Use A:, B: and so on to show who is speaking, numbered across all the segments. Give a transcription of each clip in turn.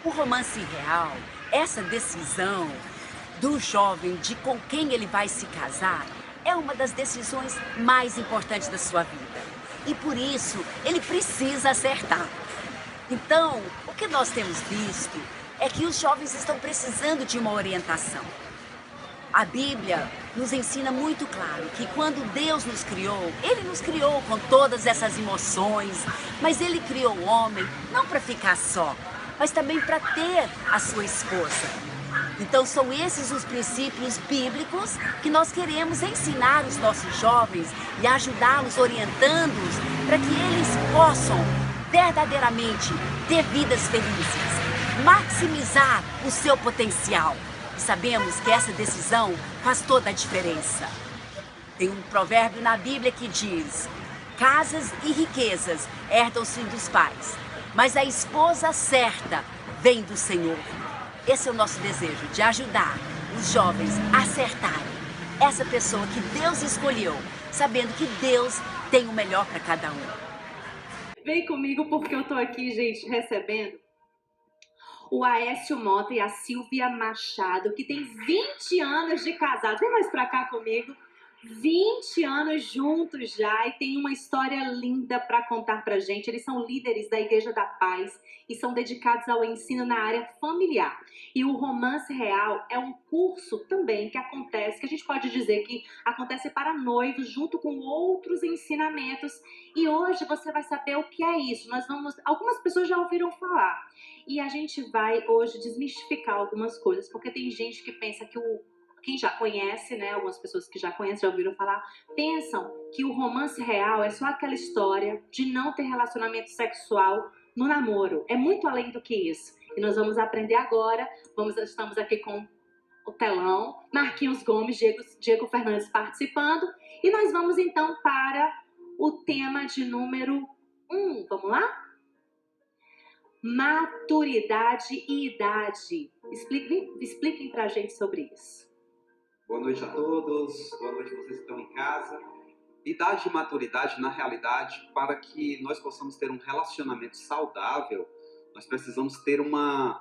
A: O romance real, essa decisão do jovem de com quem ele vai se casar, é uma das decisões mais importantes da sua vida. E por isso, ele precisa acertar. Então, o que nós temos visto é que os jovens estão precisando de uma orientação. A Bíblia nos ensina muito claro que quando Deus nos criou, Ele nos criou com todas essas emoções, mas Ele criou o homem não para ficar só, mas também para ter a sua esposa. Então são esses os princípios bíblicos que nós queremos ensinar os nossos jovens e ajudá-los, orientando-os para que eles possam verdadeiramente ter vidas felizes, maximizar o seu potencial. E sabemos que essa decisão faz toda a diferença. Tem um provérbio na Bíblia que diz: casas e riquezas herdam-se dos pais, mas a esposa certa vem do Senhor. Esse é o nosso desejo, de ajudar os jovens a acertarem essa pessoa que Deus escolheu, sabendo que Deus tem o melhor para cada um.
B: Vem comigo porque eu tô aqui, gente, recebendo o Aécio Mota e a Silvia Machado, que tem 20 anos de casado. Vem mais pra cá comigo. 20 anos juntos já e tem uma história linda para contar pra gente. Eles são líderes da Igreja da Paz e são dedicados ao ensino na área familiar. E o Romance Real é um curso também que acontece, que a gente pode dizer que acontece para noivos junto com outros ensinamentos. E hoje você vai saber o que é isso. Algumas pessoas já ouviram falar. E a gente vai hoje desmistificar algumas coisas, porque tem gente que pensa que quem já conhece, né, algumas pessoas que já conhecem, já ouviram falar, pensam que o romance real é só aquela história de não ter relacionamento sexual no namoro. É muito além do que isso. E nós vamos aprender agora. Estamos aqui com o telão, Marquinhos Gomes, Diego Fernandes participando. E nós vamos então para o tema de número 1. Vamos lá? Maturidade e idade. Expliquem pra gente sobre isso.
C: Boa noite a todos, boa noite a vocês que estão em casa. Idade e maturidade, na realidade, para que nós possamos ter um relacionamento saudável, nós precisamos ter um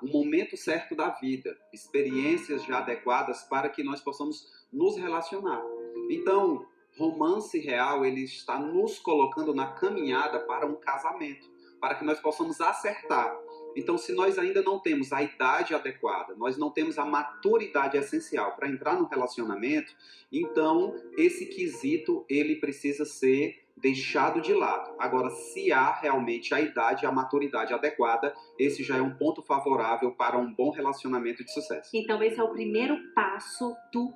C: momento certo da vida, experiências já adequadas para que nós possamos nos relacionar. Então, romance real, ele está nos colocando na caminhada para um casamento, para que nós possamos acertar. Então, se nós ainda não temos a idade adequada, nós não temos a maturidade essencial para entrar no relacionamento, então esse quesito ele precisa ser deixado de lado. Agora, se há realmente a idade e a maturidade adequada, esse já é um ponto favorável para um bom relacionamento de sucesso.
B: Então, esse é o primeiro passo do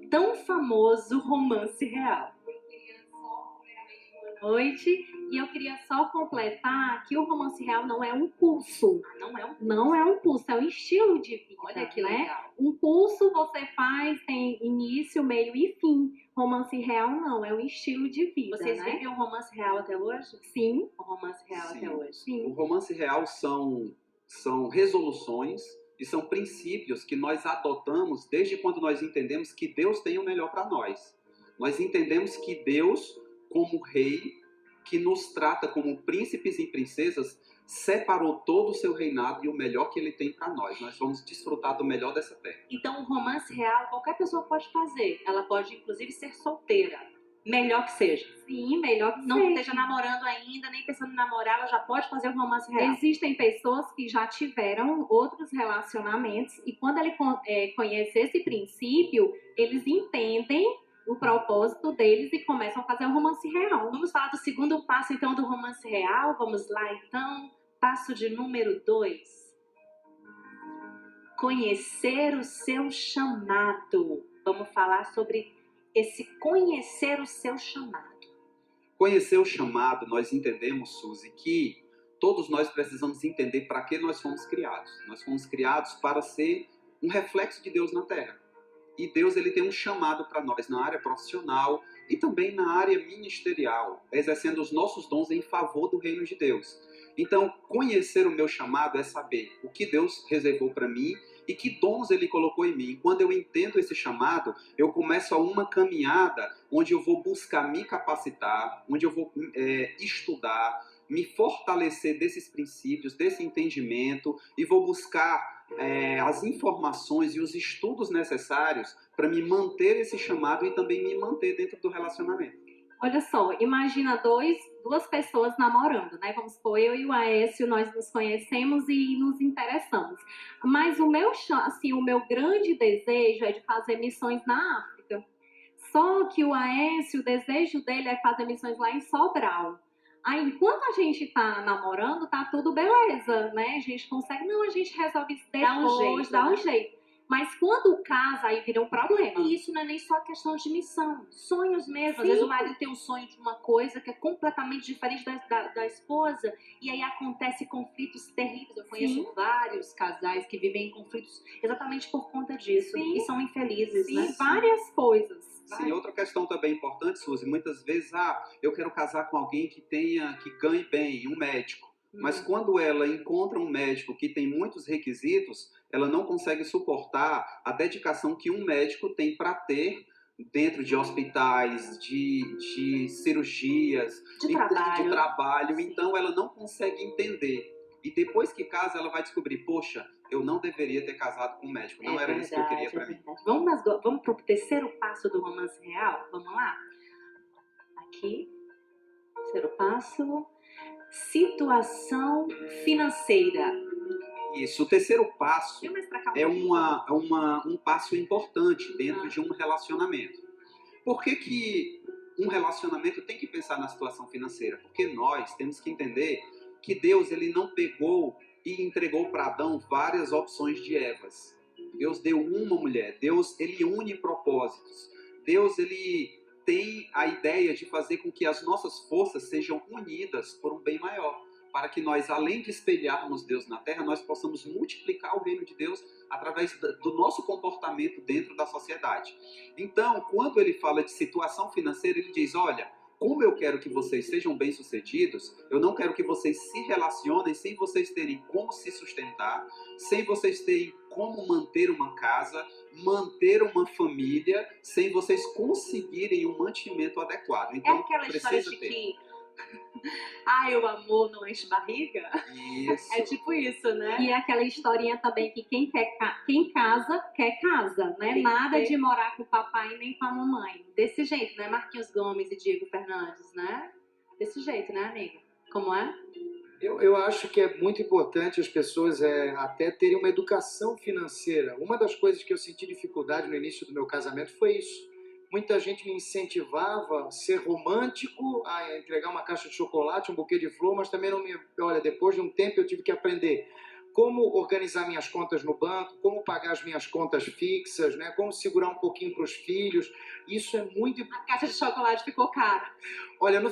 B: tão famoso romance real. Boa noite. E eu queria só completar que o romance real não é um curso. Não é um curso, é um estilo de vida.
A: Olha que
B: né?
A: legal.
B: Um curso você faz, tem início, meio e fim. Romance real não, é um estilo de vida.
A: Vocês
B: né?
A: vivem o romance real até hoje?
B: Sim.
A: O romance real
C: Sim.
A: até hoje?
B: Sim.
C: O romance real são resoluções e são princípios que nós adotamos desde quando nós entendemos que Deus tem o melhor para nós. Nós entendemos que Deus, como rei, que nos trata como príncipes e princesas, separou todo o seu reinado e o melhor que ele tem para nós. Nós vamos desfrutar do melhor dessa terra.
A: Então, o romance real, qualquer pessoa pode fazer. Ela pode, inclusive, ser solteira. Melhor que seja.
B: Sim, melhor que
A: Não
B: seja.
A: esteja namorando ainda, nem pensando em namorar, ela já pode fazer o romance real.
B: Existem pessoas que já tiveram outros relacionamentos e quando ele conhece esse princípio, eles entendem o propósito deles e começam a fazer o romance real.
A: Vamos falar do segundo passo, então, do romance real. Vamos lá, então. Passo de número 2. Conhecer o seu chamado. Vamos falar sobre esse conhecer o seu chamado.
C: Conhecer o chamado, nós entendemos, Suzy, que todos nós precisamos entender para que nós fomos criados. Nós fomos criados para ser um reflexo de Deus na Terra. E Deus ele tem um chamado para nós na área profissional e também na área ministerial, exercendo os nossos dons em favor do reino de Deus. Então, conhecer o meu chamado é saber o que Deus reservou para mim e que dons Ele colocou em mim. Quando eu entendo esse chamado, eu começo a uma caminhada onde eu vou buscar me capacitar, onde eu vou estudar, me fortalecer desses princípios, desse entendimento, e vou buscar as informações e os estudos necessários para me manter esse chamado e também me manter dentro do relacionamento.
B: Olha só, imagina duas pessoas namorando, né? Vamos supor, eu e o Aécio, nós nos conhecemos e nos interessamos. Mas o meu grande desejo é de fazer missões na África. Só que o Aécio, o desejo dele é fazer missões lá em Sobral. Aí, enquanto a gente tá namorando, tá tudo beleza, né? A gente consegue, não, a gente resolve isso depois, dá um jeito. Mas quando casa, aí vira um problema.
D: E isso não é nem só questão de missão, sonhos mesmo.
B: Sim.
D: Às vezes o marido tem um sonho de uma coisa que é completamente diferente da esposa, e aí acontece conflitos terríveis. Eu conheço vários casais que vivem em conflitos exatamente por conta disso.
B: Sim.
D: E são infelizes,
B: Sim,
D: né?
B: várias coisas.
C: Sim, outra questão também importante, Suzy, muitas vezes, eu quero casar com alguém que ganhe bem, um médico. Mas quando ela encontra um médico que tem muitos requisitos, ela não consegue suportar a dedicação que um médico tem para ter dentro de hospitais, de cirurgias,
D: De trabalho.
C: Sim. Então ela não consegue entender. E depois que casa, ela vai descobrir, poxa, eu não deveria ter casado com um médico, não era isso que eu queria para mim.
D: Vamos pro terceiro passo do romance real? Vamos lá? Aqui, terceiro passo... Situação financeira.
C: Isso, o terceiro passo
D: Vem mais pra cá,
C: é um passo importante dentro de um relacionamento. Por que um relacionamento tem que pensar na situação financeira? Porque nós temos que entender que Deus ele não pegou e entregou para Adão várias opções de Evas. Deus deu uma mulher. Deus ele une propósitos. Deus ele tem a ideia de fazer com que as nossas forças sejam unidas por um bem maior, para que nós, além de espelharmos Deus na Terra, nós possamos multiplicar o reino de Deus através do nosso comportamento dentro da sociedade. Então, quando ele fala de situação financeira, ele diz, olha, como eu quero que vocês sejam bem-sucedidos, eu não quero que vocês se relacionem sem vocês terem como se sustentar, sem vocês terem como manter uma casa, manter uma família, sem vocês conseguirem um mantimento adequado. Então,
D: é aquela história de que o amor não enche barriga?
C: Isso.
D: É tipo isso, né?
B: E aquela historinha também que quem casa, quer casa, né? Nada de morar com o papai nem com a mamãe.
D: Desse jeito, né? Marquinhos Gomes e Diego Fernandes, né? Desse jeito, né, amiga? Como é?
E: Eu acho que é muito importante as pessoas até terem uma educação financeira. Uma das coisas que eu senti dificuldade no início do meu casamento foi isso. Muita gente me incentivava a ser romântico, a entregar uma caixa de chocolate, um buquê de flor, mas também não me... Olha, depois de um tempo eu tive que aprender como organizar minhas contas no banco, como pagar as minhas contas fixas, né? Como segurar um pouquinho para os filhos. Isso é muito...
D: A caixa de chocolate ficou cara.
E: Olha, no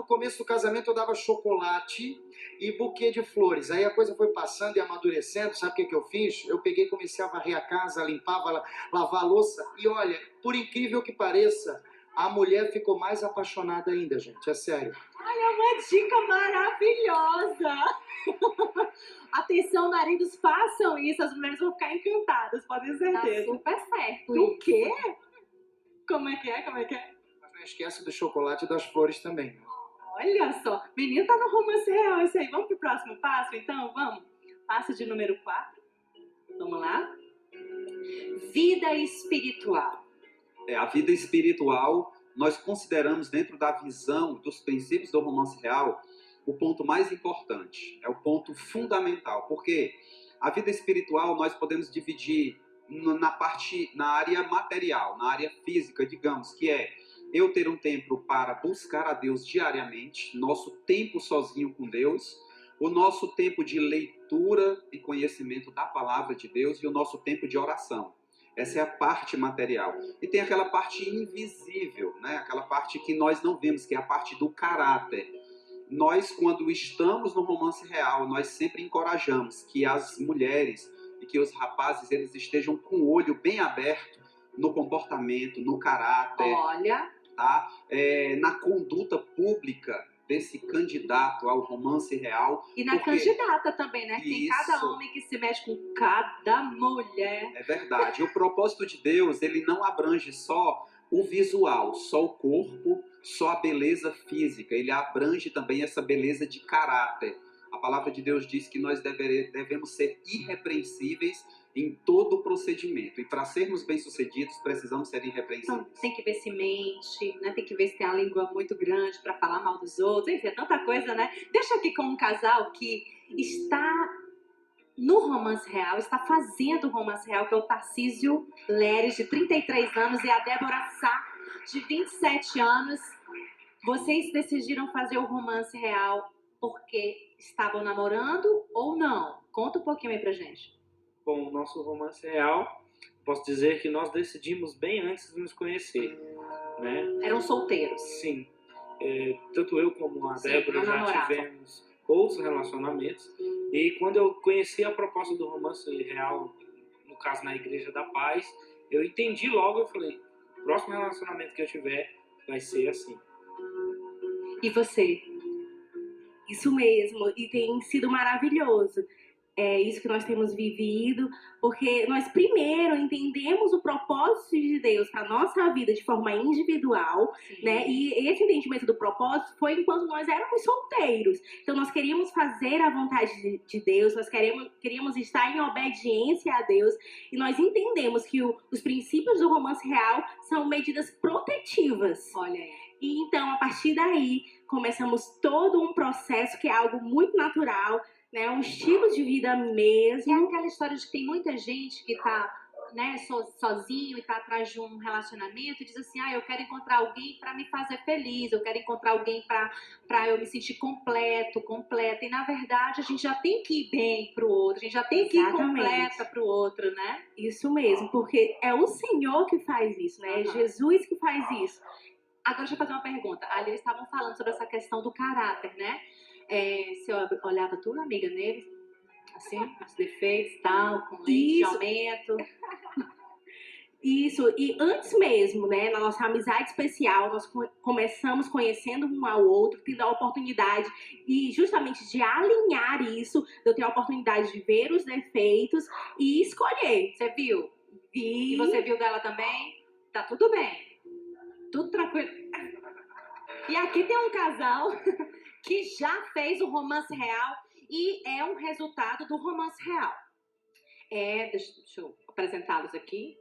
E: começo do casamento eu dava chocolate e buquê de flores. Aí a coisa foi passando e amadurecendo. Sabe o que eu fiz? Eu peguei e comecei a varrer a casa, limpava, lavar a louça. E olha, por incrível que pareça, a mulher ficou mais apaixonada ainda, gente. É sério.
D: Olha, uma dica maravilhosa! Atenção, maridos, façam isso. As mulheres vão ficar encantadas, podem ter certeza.
B: Tá super certo.
D: O quê? Como é que é?
E: Mas não esquece do chocolate e das flores também.
D: Olha só, menino tá no romance real esse aí. Vamos pro próximo passo, então? Vamos? Passo de número 4. Vamos lá? Vida espiritual.
C: A vida espiritual, nós consideramos dentro da visão dos princípios do romance real, o ponto mais importante, é o ponto fundamental, porque a vida espiritual nós podemos dividir na área material, na área física, digamos, que é eu ter um tempo para buscar a Deus diariamente, nosso tempo sozinho com Deus, o nosso tempo de leitura e conhecimento da palavra de Deus e o nosso tempo de oração. Essa é a parte material. E tem aquela parte invisível, né? Aquela parte que nós não vemos, que é a parte do caráter. Nós, quando estamos no romance real, nós sempre encorajamos que as mulheres e que os rapazes eles estejam com o olho bem aberto no comportamento, no caráter,
D: Olha,
C: tá? Na conduta pública desse candidato ao romance real.
D: e na
C: porque...
D: candidata também, né? Tem
C: Isso.
D: cada homem que se mexe com cada mulher.
C: É verdade. O propósito de Deus, ele não abrange só o visual, só o corpo, só a beleza física. Ele abrange também essa beleza de caráter. A palavra de Deus diz que nós devemos ser irrepreensíveis em todo o procedimento. E para sermos bem-sucedidos, precisamos ser irrepreensíveis.
B: Então, tem que ver se mente, né? Tem que ver se tem a língua muito grande para falar mal dos outros. Enfim, é tanta coisa, né? Deixa aqui com um casal que está no romance real, está fazendo o romance real, que é o Tarcísio Leres, de 33 anos, e a Débora Sá, de 27 anos. Vocês decidiram fazer o romance real porque estavam namorando ou não? Conta um pouquinho aí pra gente.
F: Bom, o nosso romance real, posso dizer que nós decidimos bem antes de nos conhecer, né?
B: Eram solteiros.
F: Sim, tanto eu como a
B: Sim,
F: Débora
B: não
F: já
B: namoravam.
F: tivemos outros relacionamentos, e quando eu conheci a proposta do romance real, no caso na Igreja da Paz, eu entendi logo, eu falei, o próximo relacionamento que eu tiver vai ser assim.
B: E você?
G: Isso mesmo, e tem sido maravilhoso. É isso que nós temos vivido, porque nós primeiro entendemos o propósito de Deus para a nossa vida de forma individual, né? E esse entendimento do propósito foi enquanto nós éramos solteiros. Então nós queríamos fazer a vontade de Deus, nós queríamos estar em obediência a Deus, e nós entendemos que os princípios do romance real são medidas protetivas.
B: Olha aí.
G: E então, a partir daí, começamos todo um processo que é algo muito natural, né? Um estilo de vida
B: É
G: mesmo.
B: aquela história de que tem muita gente que tá, né, sozinho e tá atrás de um relacionamento e diz assim, eu quero encontrar alguém para me fazer feliz, eu quero encontrar alguém para eu me sentir completo, completa. E na verdade a gente já tem que ir bem pro outro, a gente já tem que ir
G: Exatamente.
B: completa pro outro, né?
G: Isso mesmo, porque é o Senhor que faz isso, né? É
B: Aham.
G: Jesus que faz isso.
B: Agora deixa eu fazer uma pergunta. Ali eles estavam falando sobre essa questão do caráter, né? Se eu olhava tudo, amiga, neles, assim, os defeitos e tal, com lente de
G: Isso.
B: aumento.
G: Isso, e antes mesmo, né, na nossa amizade especial, nós começamos conhecendo um ao outro, tendo a oportunidade e justamente de alinhar isso, de eu ter a oportunidade de ver os defeitos e escolher.
B: Você viu?
G: E
B: E você viu dela também? Tá tudo bem. Tudo tranquilo. E aqui tem um casal que já fez o romance real e é um resultado do romance real. Deixa eu apresentá-los aqui.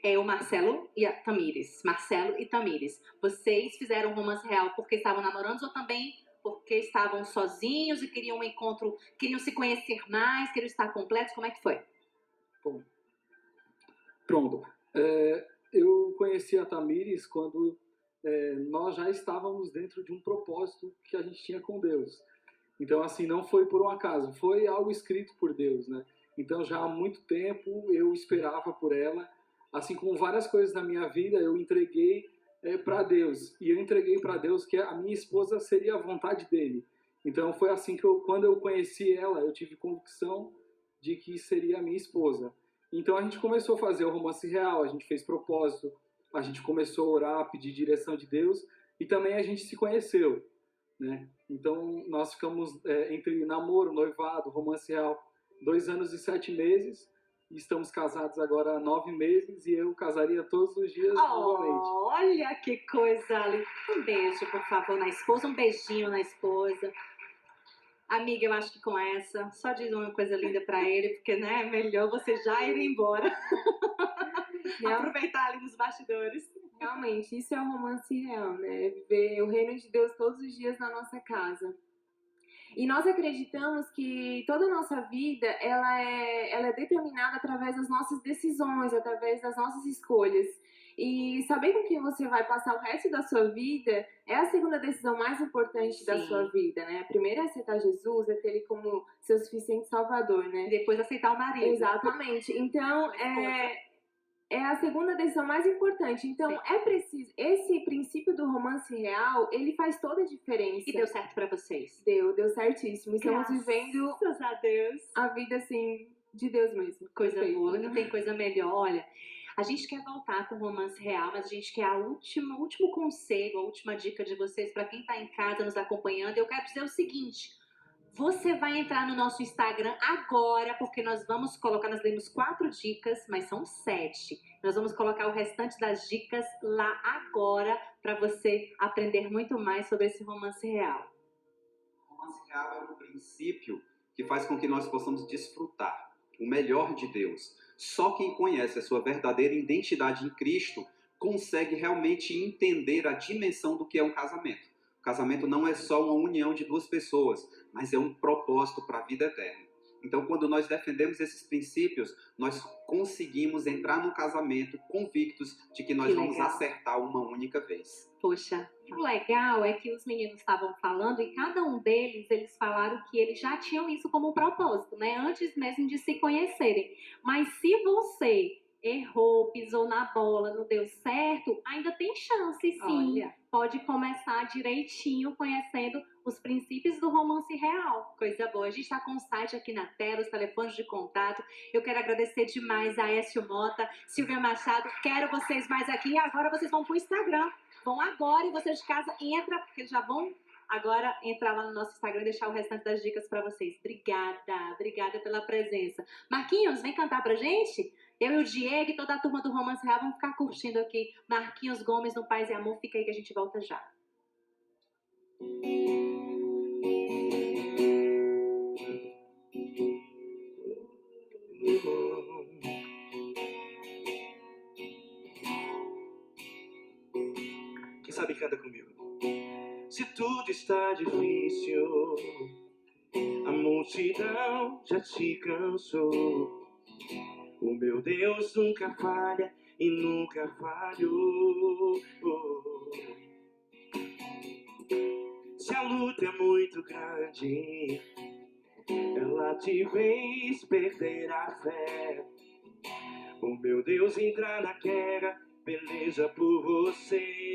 B: É o Marcelo e a Tamires. Marcelo e Tamires. Vocês fizeram um romance real porque estavam namorando ou também porque estavam sozinhos e queriam um encontro, queriam se conhecer mais, queriam estar completos? Como é que foi?
H: Pronto. Eu conheci a Tamires quando nós já estávamos dentro de um propósito que a gente tinha com Deus. Então, assim, não foi por um acaso, foi algo escrito por Deus, né? Então, já há muito tempo eu esperava por ela, assim como várias coisas na minha vida, eu entreguei para Deus. E eu entreguei para Deus que a minha esposa seria a vontade dele. Então, foi assim que quando eu conheci ela, eu tive convicção de que seria a minha esposa. Então a gente começou a fazer o romance real, a gente fez propósito, a gente começou a orar, pedir direção de Deus e também a gente se conheceu, né? Então nós ficamos entre namoro, noivado, romance real, 2 anos e 7 meses e estamos casados agora há 9 meses e eu casaria todos os dias novamente.
B: Olha que coisa ali. Um beijo, por favor, na esposa, um beijinho na esposa. Amiga, eu acho que com essa, só diz uma coisa linda pra ele, porque, né, é melhor você já ir embora. Aproveitar ali nos bastidores.
I: Realmente, isso é um romance real, né? É viver o reino de Deus todos os dias na nossa casa. E nós acreditamos que toda a nossa vida, ela é determinada através das nossas decisões, através das nossas escolhas. E saber com quem você vai passar o resto da sua vida é a segunda decisão mais importante da sua vida, né? A primeira é aceitar Jesus, é ter ele como seu suficiente salvador, né?
B: E depois aceitar o marido.
I: Exatamente. Então, é a segunda decisão mais importante. Então, é preciso... Esse princípio do romance real, ele faz toda a diferença.
B: E deu certo pra vocês?
I: Deu certíssimo. Estamos vivendo
B: Graças a Deus.
I: a vida, assim, de Deus mesmo.
B: Coisa
I: Perfeito.
B: boa, não tem coisa melhor. Olha, a gente quer voltar com o romance real, mas a gente quer o último conselho, a última dica de vocês para quem tá em casa nos acompanhando. Eu quero dizer o seguinte: Você vai entrar no nosso Instagram agora, porque nós vamos colocar, nós demos 4 dicas, mas são 7. Nós vamos colocar o restante das dicas lá agora, para você aprender muito mais sobre esse romance real.
C: O romance real é um princípio que faz com que nós possamos desfrutar o melhor de Deus. Só quem conhece a sua verdadeira identidade em Cristo consegue realmente entender a dimensão do que é um casamento. O casamento não é só uma união de 2 pessoas, mas é um propósito para a vida eterna. Então, quando nós defendemos esses princípios, nós conseguimos entrar no casamento convictos de que nós vamos acertar uma única vez.
B: Poxa, o legal é que os meninos estavam falando e cada um deles, eles falaram que eles já tinham isso como propósito, né? Antes mesmo de se conhecerem. Mas se você errou, pisou na bola, não deu certo, ainda tem chance, sim.
D: Olha.
B: Pode começar direitinho conhecendo os princípios do romance real.
D: Coisa boa. A gente está com o site aqui na tela, os telefones de contato. Eu quero agradecer demais a Aécio Mota, Silvia Machado. Quero vocês mais aqui. E agora vocês vão pro Instagram. Vão agora e vocês de casa entra, porque já vão agora entrar lá no nosso Instagram e deixar o restante das dicas para vocês. Obrigada pela presença. Marquinhos, vem cantar pra gente? Eu e o Diego e toda a turma do Romance Real vamos ficar curtindo aqui. Marquinhos Gomes no Paz e Amor. Fica aí que a gente volta já.
J: Quem sabe canta comigo? Se tudo está difícil, a multidão já te cansou. O meu Deus nunca falha e nunca falhou. Se a luta é muito grande, ela te fez perder a fé. O meu Deus entra na guerra, peleja por você.